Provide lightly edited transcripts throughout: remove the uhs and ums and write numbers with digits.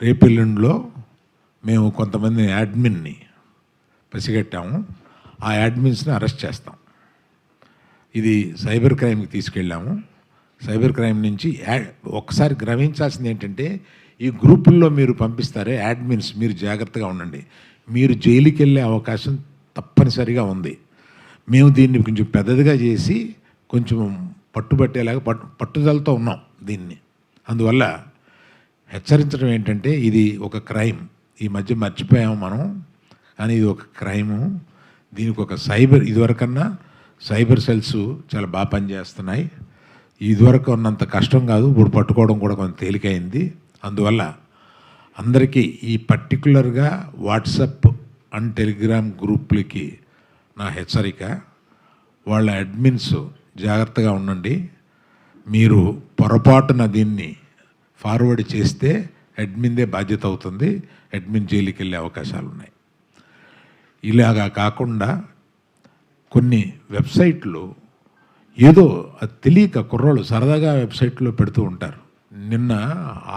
రేపెల్లుండిలో మేము కొంతమంది యాడ్మిన్ని పసిగట్టాము. ఆ యాడ్మిన్స్ని అరెస్ట్ చేస్తాం. ఇది సైబర్ క్రైమ్కి తీసుకెళ్ళాము. సైబర్ క్రైమ్ నుంచి ఒక్కసారి గ్రహించాల్సింది ఏంటంటే, ఈ గ్రూపుల్లో మీరు పంపిస్తారే యాడ్మిన్స్, మీరు జాగ్రత్తగా ఉండండి. మీరు జైలుకి వెళ్ళే అవకాశం తప్పనిసరిగా ఉంది. మేము దీన్ని కొంచెం పెద్దదిగా చేసి కొంచెం పట్టుబట్టేలాగా పట్టుదలతో ఉన్నాం దీన్ని. అందువల్ల హెచ్చరించడం ఏంటంటే, ఇది ఒక క్రైమ్. ఈ మధ్య మర్చిపోయాము మనం, కానీ ఇది ఒక క్రైము. దీనికి ఒక ఇదివరకన్నా సైబర్ సెల్స్ చాలా బాగా పనిచేస్తున్నాయి. ఇదివరకు ఉన్నంత కష్టం కాదు, ఇప్పుడు పట్టుకోవడం కూడా కొంచెం తేలికైంది. అందువల్ల అందరికీ ఈ పర్టికులర్గా వాట్సాప్ అండ్ టెలిగ్రామ్ గ్రూపులకి నా హెచ్చరిక, వాళ్ళ అడ్మిన్స్ జాగ్రత్తగా ఉండండి. మీరు పొరపాటున దీన్ని ఫార్వర్డ్ చేస్తే అడ్మిన్దే బాధ్యత అవుతుంది. అడ్మిన్ జైలుకి వెళ్ళే అవకాశాలు ఉన్నాయి. ఇలాగా కాకుండా కొన్ని వెబ్సైట్లు ఏదో అది తెలియక కుర్రోళ్ళు సరదాగా వెబ్సైట్లో పెడుతూ ఉంటారు. నిన్న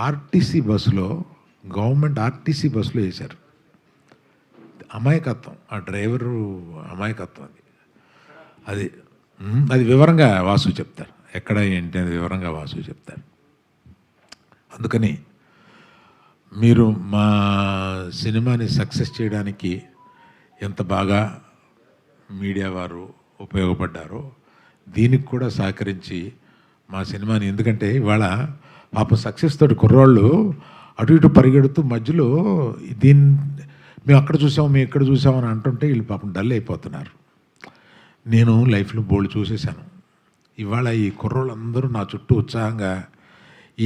ఆర్టీసీ బస్సులో, గవర్నమెంట్ ఆర్టీసీ బస్సులో వేశారు. అమాయకత్వం, ఆ డ్రైవరు అమాయకత్వం. అది వివరంగా వాసు చెప్తారు. ఎక్కడ ఏంటి అది వివరంగా వాసు చెప్తారు. అందుకని మీరు మా సినిమాని సక్సెస్ చేయడానికి ఎంత బాగా మీడియా వారు ఉపయోగపడ్డారో, దీనికి కూడా సహకరించి మా సినిమాని, ఎందుకంటే ఇవాళ పాపం సక్సెస్ తోటి కుర్రాళ్ళు అటు ఇటు పరిగెడుతూ మధ్యలో మేము అక్కడ చూసాము, మేము ఇక్కడ చూసామని అంటుంటే వీళ్ళు పాపం డల్ అయిపోతున్నారు. నేను లైఫ్లో బోల్డ్ చూసేశాను. ఇవాళ ఈ కుర్రోళ్ళందరూ నా చుట్టూ ఉత్సాహంగా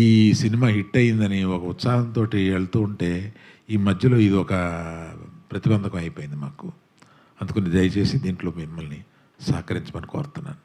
ఈ సినిమా హిట్ అయిందని ఒక ఉత్సాహంతో వెళ్తూ ఉంటే, ఈ మధ్యలో ఇది ఒక ప్రతిబంధకం అయిపోయింది మాకు. అందుకని దయచేసి దీంట్లో మిమ్మల్ని సహకరించమని కోరుతున్నాను.